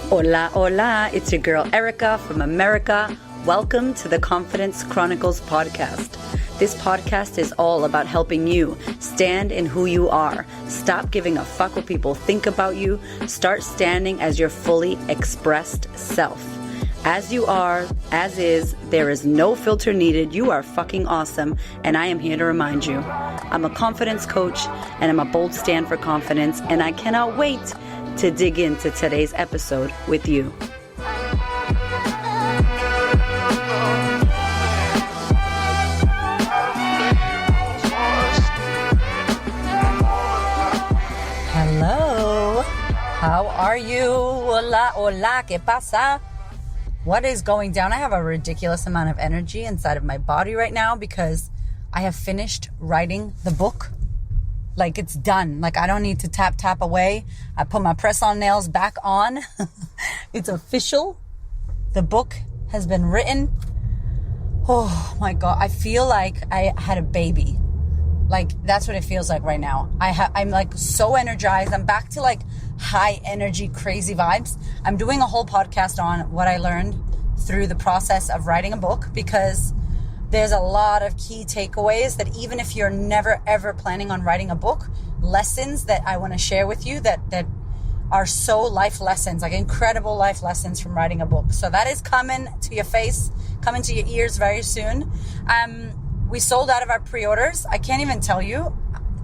Hola, hola, it's your girl Erica from America. Welcome to the Confidence Chronicles podcast. This podcast is all about helping you stand in who you are. Stop giving a fuck what people think about you. Start standing as your fully expressed self. As you are, as is, there is no filter needed. You are fucking awesome, and I am here to remind you. I'm a confidence coach, and I'm a bold stand for confidence, and I cannot wait to dig into today's episode with you. Hello, how are you? Hola, hola, ¿qué pasa? What is going down? I have a ridiculous amount of energy inside of my body right now because I have finished writing the book. Like, it's done. Like, I don't need to tap away. I put my press-on nails back on. It's official. The book has been written. Oh my God. I feel like I had a baby. Like, that's what it feels like right now. I'm like so energized. I'm back to like high energy, crazy vibes. I'm doing a whole podcast on what I learned through the process of writing a book, because there's a lot of key takeaways that even if you're never ever planning on writing a book, lessons that I want to share with you that are so life lessons, like incredible life lessons from writing a book. So that is coming to your face, coming to your ears very soon. We sold out of our pre-orders. I can't even tell you,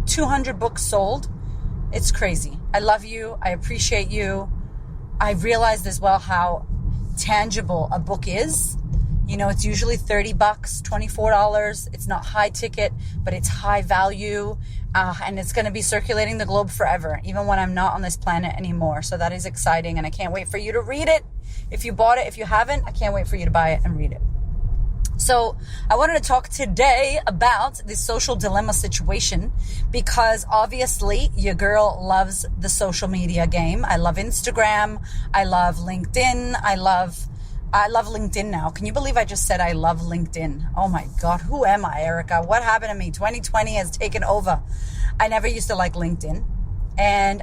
200 books sold. It's crazy. I love you. I appreciate you. I realized as well how tangible a book is. You know, it's usually $30, $24. It's not high ticket, but it's high value. And it's going to be circulating the globe forever, even when I'm not on this planet anymore. So that is exciting. And I can't wait for you to read it. If you bought it, if you haven't, I can't wait for you to buy it and read it. So I wanted to talk today about the social dilemma situation, because obviously your girl loves the social media game. I love Instagram. I love LinkedIn. I love LinkedIn now. Can you believe I just said I love LinkedIn? Oh my God, who am I, Erica? What happened to me? 2020 has taken over. I never used to like LinkedIn. And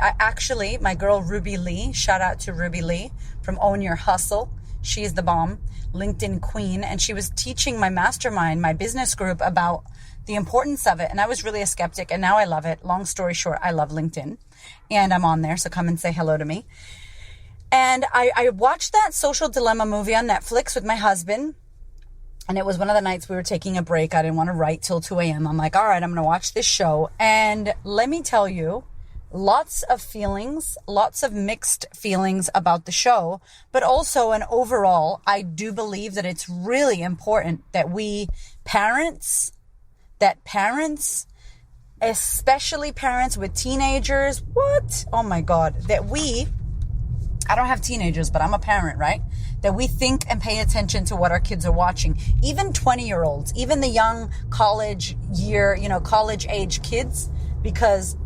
my girl Ruby Lee, shout out to Ruby Lee from Own Your Hustle. She's the bomb, LinkedIn queen. And she was teaching my mastermind, my business group, about the importance of it. And I was really a skeptic, and now I love it. Long story short, I love LinkedIn, and I'm on there. So come and say hello to me. And I watched that Social Dilemma movie on Netflix with my husband. And it was one of the nights we were taking a break. I didn't want to write till 2 a.m. I'm like, all right, I'm going to watch this show. And let me tell you, lots of feelings, lots of mixed feelings about the show. But also, and overall, I do believe that it's really important that parents, especially parents with teenagers, oh my God, I don't have teenagers, but I'm a parent, right? That we think and pay attention to what our kids are watching. Even 20-year-olds, even the young college age kids, because,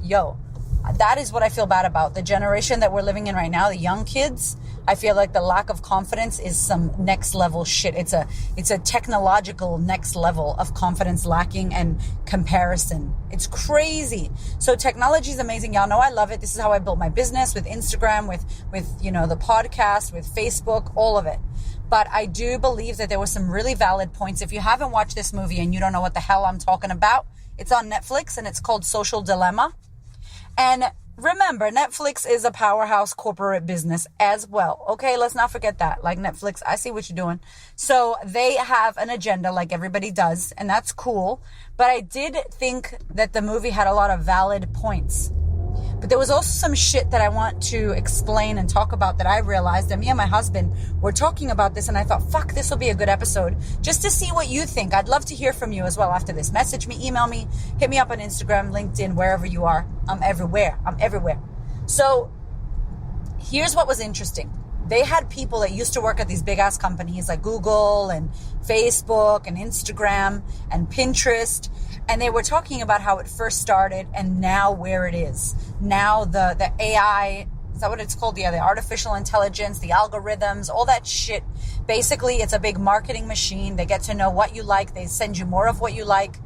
that is what I feel bad about. The generation that we're living in right now, the young kids, I feel like the lack of confidence is some next level shit. It's a technological next level of confidence lacking and comparison. It's crazy. So technology is amazing. Y'all know I love it. This is how I built my business, with Instagram, with the podcast, with Facebook, all of it. But I do believe that there were some really valid points. If you haven't watched this movie and you don't know what the hell I'm talking about, it's on Netflix and it's called Social Dilemma. And remember, Netflix is a powerhouse corporate business as well. Okay, let's not forget that. Like Netflix, I see what you're doing. So they have an agenda like everybody does, and that's cool. But I did think that the movie had a lot of valid points. But there was also some shit that I want to explain and talk about that I realized, and me and my husband were talking about this, and I thought, fuck, this will be a good episode just to see what you think. I'd love to hear from you as well after this. Message me, email me, hit me up on Instagram, LinkedIn, wherever you are. I'm everywhere. So here's what was interesting. They had people that used to work at these big ass companies like Google and Facebook and Instagram and Pinterest. And they were talking about how it first started and now where it is. Now the AI, is that what it's called? Yeah, the artificial intelligence, the algorithms, all that shit. Basically, it's a big marketing machine. They get to know what you like. They send you more of what you like.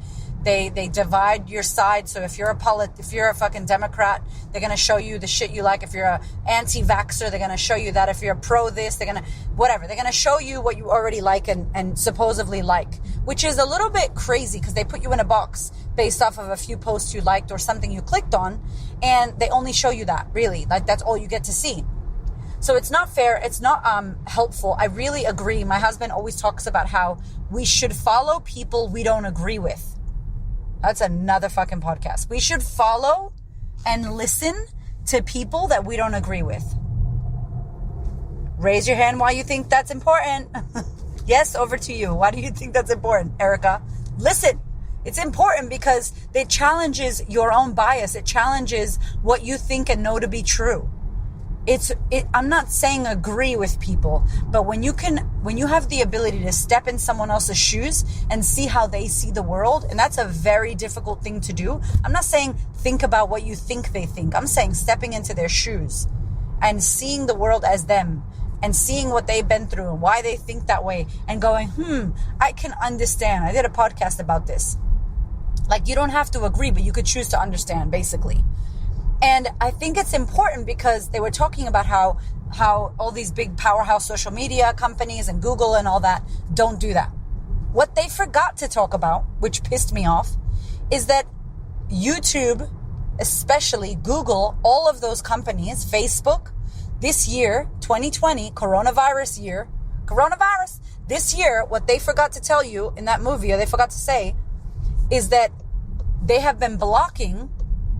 They divide your side. So if you're a fucking Democrat, they're going to show you the shit you like. If you're a anti-vaxxer, they're going to show you that. If you're pro this, they're going to, whatever. They're going to show you what you already like and supposedly like, which is a little bit crazy because they put you in a box based off of a few posts you liked or something you clicked on. And they only show you that, really. Like, that's all you get to see. So it's not fair. It's not helpful. I really agree. My husband always talks about how we should follow people we don't agree with. That's another fucking podcast. We should follow and listen to people that we don't agree with. Raise your hand why you think that's important. Yes, over to you. Why do you think that's important, Erica? Listen. It's important because it challenges your own bias. It challenges what you think and know to be true. I'm not saying agree with people, but when you have the ability to step in someone else's shoes and see how they see the world, and that's a very difficult thing to do. I'm not saying think about what you think they think. I'm saying stepping into their shoes and seeing the world as them and seeing what they've been through and why they think that way and going, I can understand. I did a podcast about this. Like, you don't have to agree, but you could choose to understand, basically. And I think it's important because they were talking about how all these big powerhouse social media companies and Google and all that don't do that. What they forgot to talk about, which pissed me off, is that YouTube, especially Google, all of those companies, Facebook, this year, 2020, coronavirus, this year, what they forgot to tell you in that movie, or they forgot to say, is that they have been blocking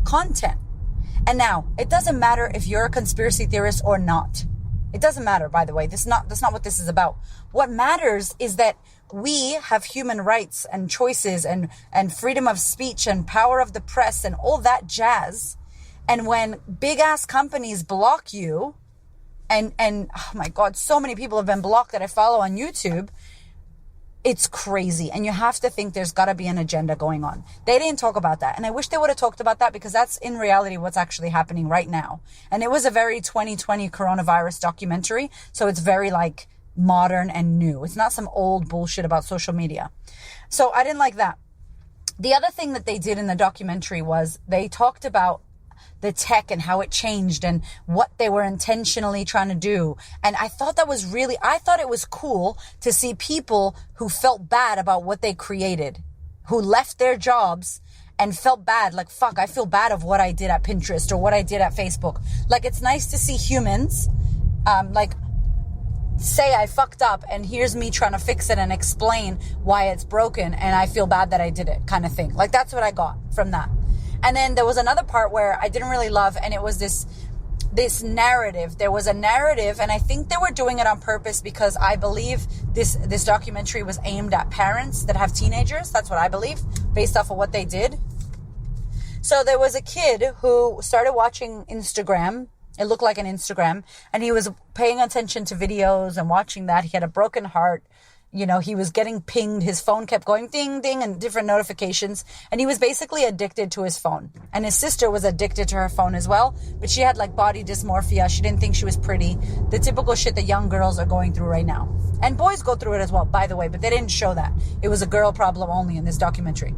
content. And now, it doesn't matter if you're a conspiracy theorist or not. It doesn't matter, by the way. That's not what this is about. What matters is that we have human rights and choices and freedom of speech and power of the press and all that jazz. And when big-ass companies block you, and oh my God, so many people have been blocked that I follow on YouTube, it's crazy. And you have to think there's got to be an agenda going on. They didn't talk about that. And I wish they would have talked about that because that's in reality what's actually happening right now. And it was a very 2020 coronavirus documentary. So it's very like modern and new. It's not some old bullshit about social media. So I didn't like that. The other thing that they did in the documentary was they talked about the tech and how it changed and what they were intentionally trying to do. And I thought it was cool to see people who felt bad about what they created, who left their jobs and felt bad. Like, fuck, I feel bad of what I did at Pinterest or what I did at Facebook. Like, it's nice to see humans, say I fucked up and here's me trying to fix it and explain why it's broken and I feel bad that I did it, kind of thing. Like, that's what I got from that. And then there was another part where I didn't really love, and it was this narrative. There was a narrative, and I think they were doing it on purpose because I believe this documentary was aimed at parents that have teenagers. That's what I believe, based off of what they did. So there was a kid who started watching Instagram. It looked like an Instagram, and he was paying attention to videos and watching that. He had a broken heart. You know, he was getting pinged. His phone kept going ding, ding, and different notifications. And he was basically addicted to his phone. And his sister was addicted to her phone as well. But she had like body dysmorphia. She didn't think she was pretty. The typical shit that young girls are going through right now. And boys go through it as well, by the way. But they didn't show that. It was a girl problem only in this documentary,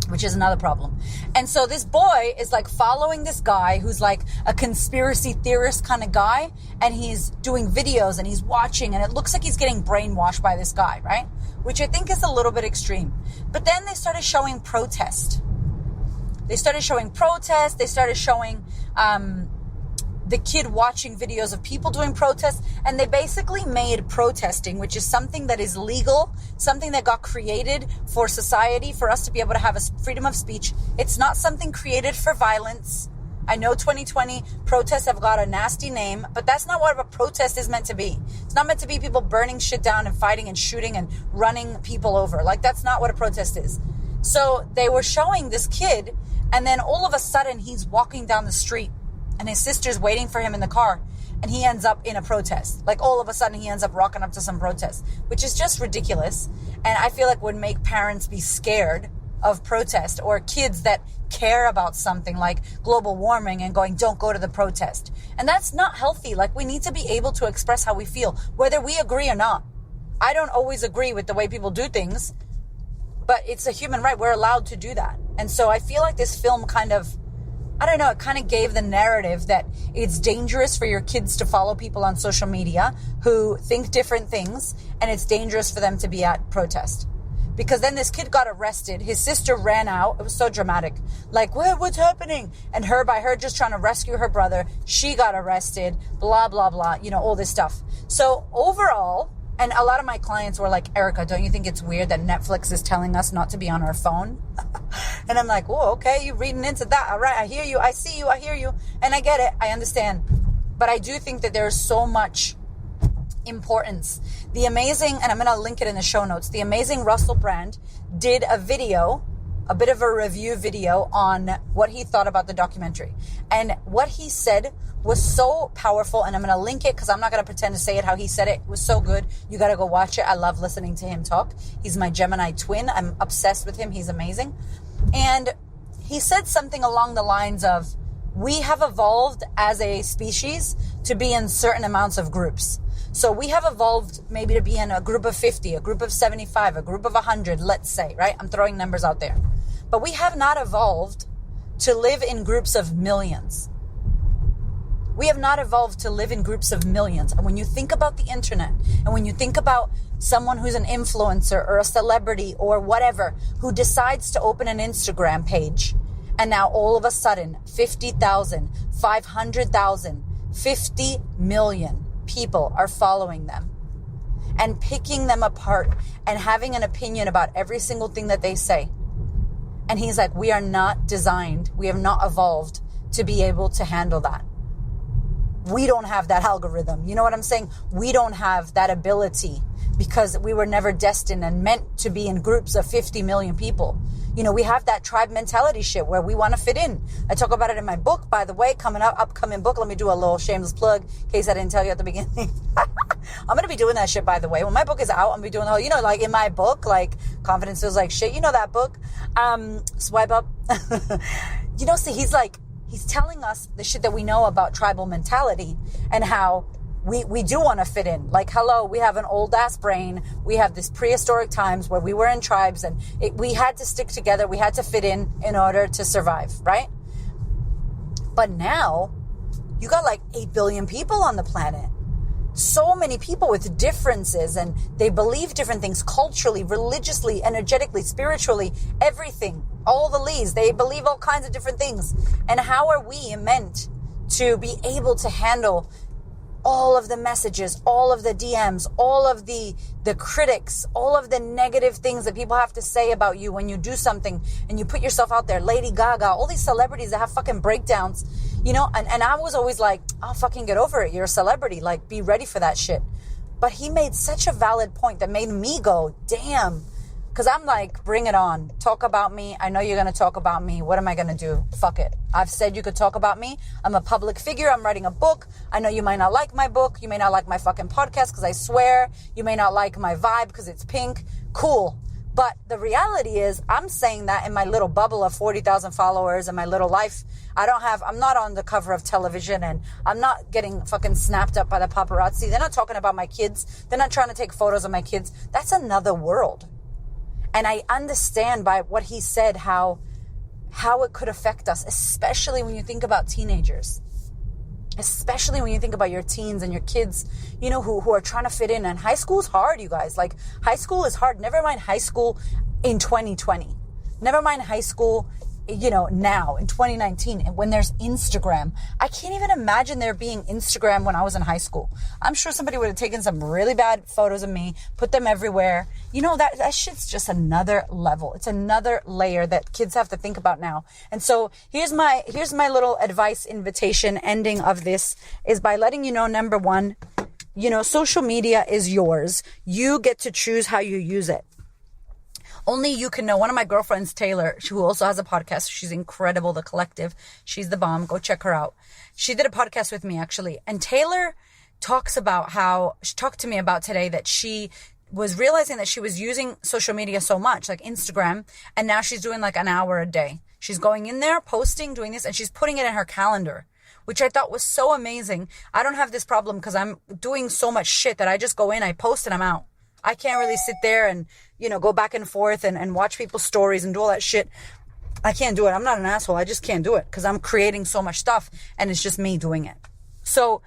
which is another problem. And so this boy is like following this guy who's like a conspiracy theorist kind of guy. And he's doing videos and he's watching and it looks like he's getting brainwashed by this guy, right? Which I think is a little bit extreme. But then they started showing protest. They started showing the kid watching videos of people doing protests, and they basically made protesting, which is something that is legal, something that got created for society, for us to be able to have a freedom of speech. It's not something created for violence. I know 2020 protests have got a nasty name, but that's not what a protest is meant to be. It's not meant to be people burning shit down and fighting and shooting and running people over. Like, that's not what a protest is. So they were showing this kid, and then all of a sudden he's walking down the street and his sister's waiting for him in the car, and he ends up in a protest. Like, all of a sudden he ends up rocking up to some protest, which is just ridiculous. And I feel like would make parents be scared of protest, or kids that care about something like global warming and going, don't go to the protest. And that's not healthy. Like, we need to be able to express how we feel, whether we agree or not. I don't always agree with the way people do things, But it's a human right. We're allowed to do that. And so I feel like this film kind of, I don't know, it kind of gave the narrative that it's dangerous for your kids to follow people on social media who think different things, and it's dangerous for them to be at protest. Because then this kid got arrested. His sister ran out. It was so dramatic. Like, what's happening? And by her just trying to rescue her brother, she got arrested, blah, blah, blah, all this stuff. So overall, and a lot of my clients were like, Erica, don't you think it's weird that Netflix is telling us not to be on our phone? And I'm like, oh, okay, you're reading into that. All right, I hear you. I see you. I hear you. And I get it. I understand. But I do think that there's so much importance. The amazing, and I'm going to link it in the show notes, the amazing Russell Brand did a video, a bit of a review video on what he thought about the documentary. And what he said was so powerful, and I'm going to link it because I'm not going to pretend to say it how he said it. It was so good. You got to go watch it. I love listening to him talk. He's my Gemini twin. I'm obsessed with him. He's amazing. And he said something along the lines of, we have evolved as a species to be in certain amounts of groups. So we have evolved maybe to be in a group of 50, a group of 75, a group of 100, let's say, right? I'm throwing numbers out there. But we have not evolved to live in groups of millions. We have not evolved to live in groups of millions. And when you think about the internet, and when you think about someone who's an influencer or a celebrity or whatever, who decides to open an Instagram page, and now all of a sudden, 50,000, 500,000, 50 million people are following them and picking them apart and having an opinion about every single thing that they say. And he's like, we are not designed, we have not evolved to be able to handle that. We don't have that algorithm. You know what I'm saying? We don't have that ability because we were never destined and meant to be in groups of 50 million people. We have that tribe mentality shit where we want to fit in. I talk about it in my book, by the way, upcoming book. Let me do a little shameless plug in case I didn't tell you at the beginning. I'm going to be doing that shit, by the way. When my book is out, I'm going to be doing the whole, like in my book, like Confidence Feels Like Shit. You know that book? Swipe up. See, he's telling us the shit that we know about tribal mentality and how we do want to fit in. Like, hello, we have an old ass brain. We have this prehistoric times where we were in tribes and we had to stick together. We had to fit in order to survive, right? But now you got like 8 billion people on the planet. So many people with differences, and they believe different things culturally, religiously, energetically, spiritually, everything, all the leads. They believe all kinds of different things. And how are we meant to be able to handle all of the messages, all of the DMs, all of the critics, all of the negative things that people have to say about you when you do something and you put yourself out there? Lady Gaga, all these celebrities that have fucking breakdowns, and I was always like, I'll fucking get over it. You're a celebrity. Like, be ready for that shit. But he made such a valid point that made me go, damn. Because I'm like, bring it on. Talk about me. I know you're going to talk about me. What am I going to do? Fuck it. I've said you could talk about me. I'm a public figure. I'm writing a book. I know you might not like my book. You may not like my fucking podcast because I swear. You may not like my vibe because it's pink. Cool. But the reality is, I'm saying that in my little bubble of 40,000 followers and my little life. I'm not on the cover of television, and I'm not getting fucking snapped up by the paparazzi. They're not talking about my kids. They're not trying to take photos of my kids. That's another world. And I understand by what he said how it could affect us, especially when you think about teenagers. Especially when you think about your teens and your kids, who are trying to fit in. And high school is hard, you guys. Like, high school is hard. Never mind high school in 2020. Never mind high school, now in 2019, and when there's Instagram. I can't even imagine there being Instagram when I was in high school. I'm sure somebody would have taken some really bad photos of me, put them everywhere. That shit's just another level. It's another layer that kids have to think about now. And so here's my little advice invitation ending of this is by letting you know, number one, social media is yours. You get to choose how you use it. Only you can know. One of my girlfriends, Taylor, who also has a podcast, she's incredible, The Collective. She's the bomb. Go check her out. She did a podcast with me, actually. And Taylor talks about she talked to me about today that she was realizing that she was using social media so much, like Instagram, and now she's doing like an hour a day. She's going in there, posting, doing this, and she's putting it in her calendar, which I thought was so amazing. I don't have this problem because I'm doing so much shit that I just go in, I post, and I'm out. I can't really sit there and, go back and forth and watch people's stories and do all that shit. I can't do it. I'm not an asshole. I just can't do it because I'm creating so much stuff and it's just me doing it. So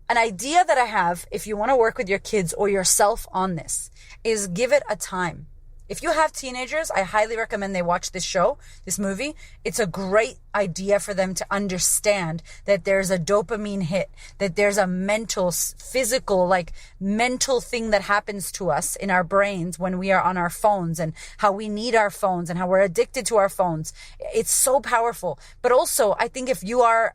an idea that I have, if you want to work with your kids or yourself on this, is give it a time. If you have teenagers, I highly recommend they watch this movie. It's a great idea for them to understand that there's a dopamine hit, that there's a physical mental thing that happens to us in our brains when we are on our phones, and how we need our phones and how we're addicted to our phones. It's so powerful. But also, I think if you're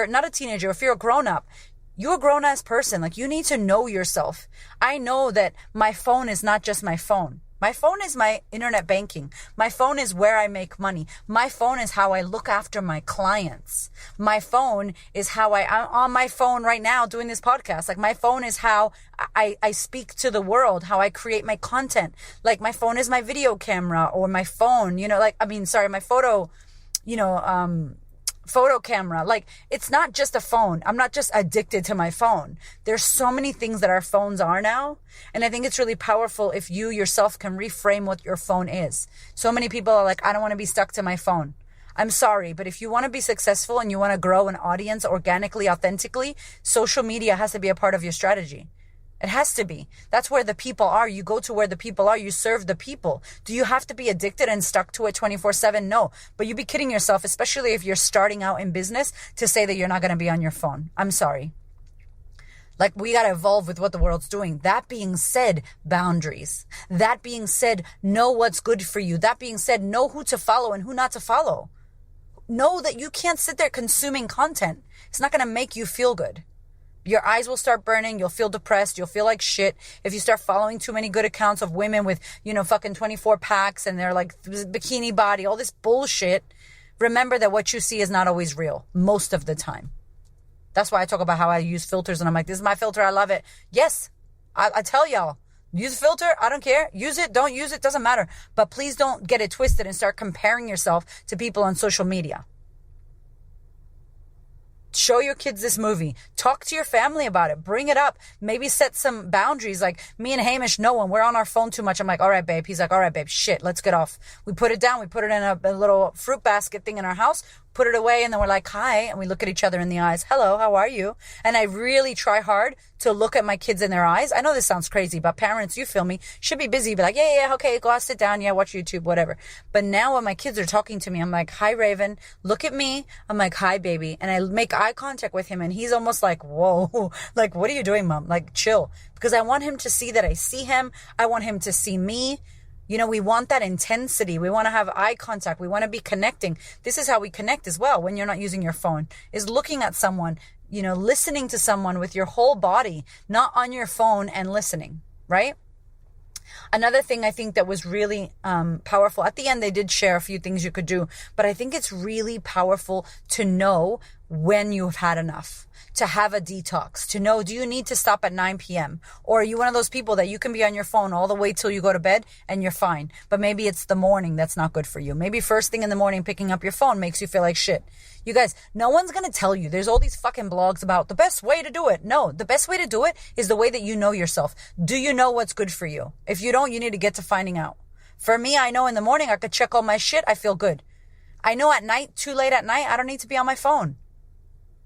not a teenager, if you're a grown up, you're a grown-ass person. You need to know yourself. I know that my phone is not just my phone. My phone is my internet banking. My phone is where I make money. My phone is how I look after my clients. My phone is how I'm on my phone right now doing this podcast. My phone is how I speak to the world, how I create my content. My phone is my video camera, or my phone, my photo camera. It's not just a phone. I'm not just addicted to my phone. There's so many things that our phones are now. And I think it's really powerful if you yourself can reframe what your phone is. So many people are I don't want to be stuck to my phone. I'm sorry, but if you want to be successful and you want to grow an audience organically, authentically, social media has to be a part of your strategy. It has to be. That's where the people are. You go to where the people are. You serve the people. Do you have to be addicted and stuck to it 24/7? No. But you'd be kidding yourself, especially if you're starting out in business, to say that you're not going to be on your phone. I'm sorry. We got to evolve with what the world's doing. That being said, boundaries. That being said, know what's good for you. That being said, know who to follow and who not to follow. Know that you can't sit there consuming content. It's not going to make you feel good. Your eyes will start burning. You'll feel depressed. You'll feel like shit. If you start following too many good accounts of women with, fucking 24 packs and they're bikini body, all this bullshit, remember that what you see is not always real most of the time. That's why I talk about how I use filters and I'm this is my filter. I love it. Yes, I tell y'all, use a filter. I don't care. Use it. Don't use it. Doesn't matter. But please don't get it twisted and start comparing yourself to people on social media. Show your kids this movie. Talk to your family about it. Bring it up. Maybe set some boundaries. Me and Hamish know when we're on our phone too much. I'm all right, babe. He's all right, babe. Shit, let's get off. We put it down. We put it in a little fruit basket thing in our house. Put it away, and then we're hi, and we look at each other in the eyes. Hello, how are you? And I really try hard to look at my kids in their eyes. I know this sounds crazy, but parents, you feel me, should be busy. Be yeah, okay, go out, sit down, yeah, watch YouTube, whatever. But now when my kids are talking to me, I'm hi, Raven, look at me. I'm hi, baby. And I make eye contact with him, and he's almost whoa, what are you doing, mom? Chill. Because I want him to see that I see him. I want him to see me. We want that intensity. We want to have eye contact. We want to be connecting. This is how we connect as well when you're not using your phone, is looking at someone, listening to someone with your whole body, not on your phone and listening, right? Another thing I think that was really powerful, at the end they did share a few things you could do, but I think it's really powerful to know when you've had enough, to have a detox, to know, do you need to stop at 9 p.m.? Or are you one of those people that you can be on your phone all the way till you go to bed and you're fine? But maybe it's the morning that's not good for you. Maybe first thing in the morning picking up your phone makes you feel like shit. You guys, no one's going to tell you. There's all these fucking blogs about the best way to do it. No, the best way to do it is the way that you know yourself. Do you know what's good for you? If you don't, you need to get to finding out. For me, I know in the morning I could check all my shit. I feel good. I know at night, too late at night, I don't need to be on my phone.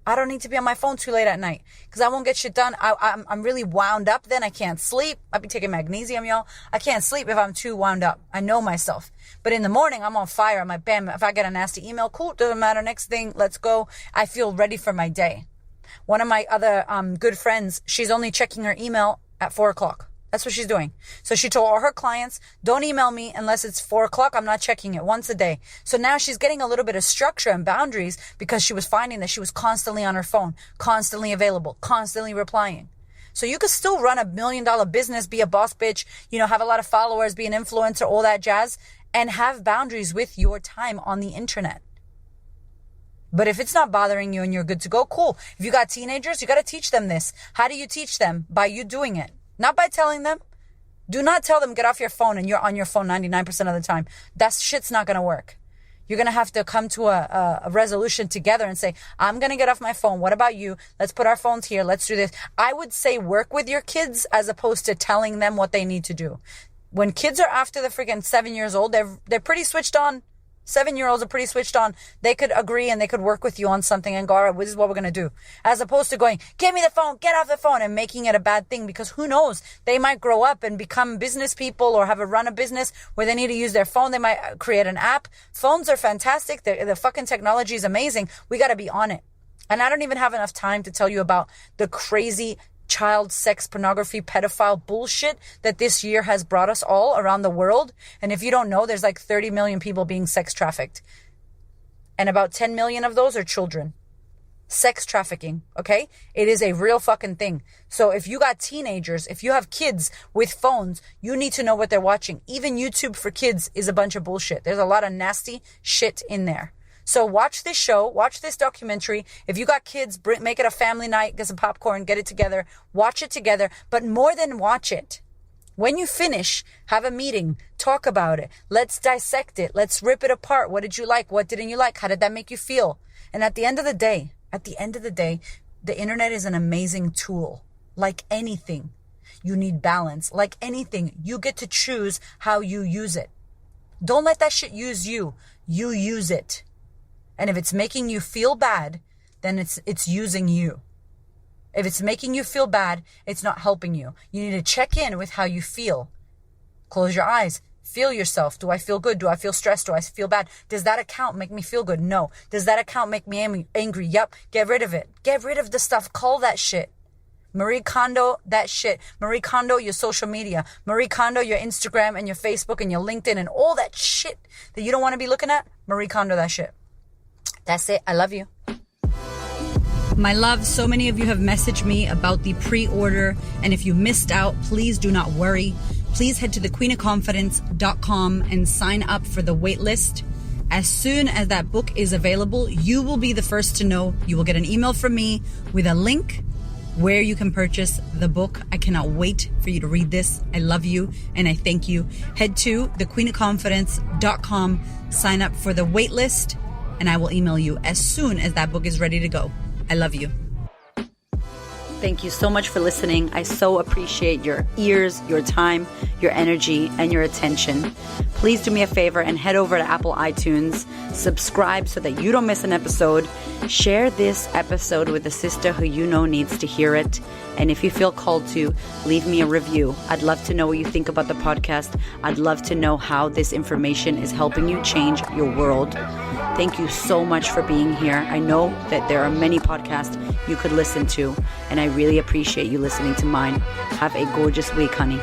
I don't need to be on my phone too late at night because I won't get shit done. I'm really wound up then. I can't sleep. I'll be taking magnesium, y'all. I can't sleep if I'm too wound up. I know myself. But in the morning, I'm on fire. I'm bam, if I get a nasty email, cool, doesn't matter. Next thing, let's go. I feel ready for my day. One of my other good friends, she's only checking her email at 4 o'clock. That's what she's doing. So she told all her clients, don't email me unless it's 4 o'clock. I'm not checking it once a day. So now she's getting a little bit of structure and boundaries because she was finding that she was constantly on her phone, constantly available, constantly replying. So you could still run $1 million business, be a boss bitch, have a lot of followers, be an influencer, all that jazz, and have boundaries with your time on the internet. But if it's not bothering you and you're good to go, cool. If you got teenagers, you got to teach them this. How do you teach them? By you doing it. Not by telling them. Do not tell them get off your phone and you're on your phone 99% of the time. That shit's not going to work. You're going to have to come to a resolution together and say, I'm going to get off my phone. What about you? Let's put our phones here. Let's do this. I would say work with your kids as opposed to telling them what they need to do. When kids are after the freaking 7 years old, they're pretty switched on. 7-year-olds are pretty switched on. They could agree and they could work with you on something and go, all right, this is what we're going to do. As opposed to going, give me the phone, get off the phone, and making it a bad thing, because who knows? They might grow up and become business people or have a run a business where they need to use their phone. They might create an app. Phones are fantastic. The fucking technology is amazing. We got to be on it. And I don't even have enough time to tell you about the crazy child sex pornography pedophile bullshit that this year has brought us all around the world. And if you don't know, there's like 30 million people being sex trafficked, and about 10 million of those are children. Sex trafficking, okay? It is a real fucking thing. So if you got teenagers, if you have kids with phones, you need to know what they're watching. Even YouTube for kids is a bunch of bullshit. There's a lot of nasty shit in there. So watch this show, watch this documentary. If you got kids, make it a family night, get some popcorn, get it together, watch it together. But more than watch it, when you finish, have a meeting, talk about it. Let's dissect it. Let's rip it apart. What did you like? What didn't you like? How did that make you feel? And at the end of the day, the internet is an amazing tool. Like anything, you need balance. Like anything, you get to choose how you use it. Don't let that shit use you. You use it. And if it's making you feel bad, then it's using you. If it's making you feel bad, it's not helping you. You need to check in with how you feel. Close your eyes. Feel yourself. Do I feel good? Do I feel stressed? Do I feel bad? Does that account make me feel good? No. Does that account make me angry? Yep. Get rid of it. Get rid of the stuff. Call that shit. Marie Kondo that shit. Marie Kondo your social media. Marie Kondo your Instagram and your Facebook and your LinkedIn and all that shit that you don't want to be looking at. Marie Kondo that shit. That's it. I love you. My love, so many of you have messaged me about the pre-order, and if you missed out, please do not worry. Please head to thequeenofconfidence.com and sign up for the waitlist. As soon as that book is available, you will be the first to know. You will get an email from me with a link where you can purchase the book. I cannot wait for you to read this. I love you and I thank you. Head to thequeenofconfidence.com, sign up for the waitlist, and I will email you as soon as that book is ready to go. I love you. Thank you so much for listening. I so appreciate your ears, your time, your energy, and your attention. Please do me a favor and head over to Apple iTunes. Subscribe so that you don't miss an episode. Share this episode with a sister who you know needs to hear it. And if you feel called to, leave me a review. I'd love to know what you think about the podcast. I'd love to know how this information is helping you change your world. Thank you so much for being here. I know that there are many podcasts you could listen to, and I really appreciate you listening to mine. Have a gorgeous week, honey.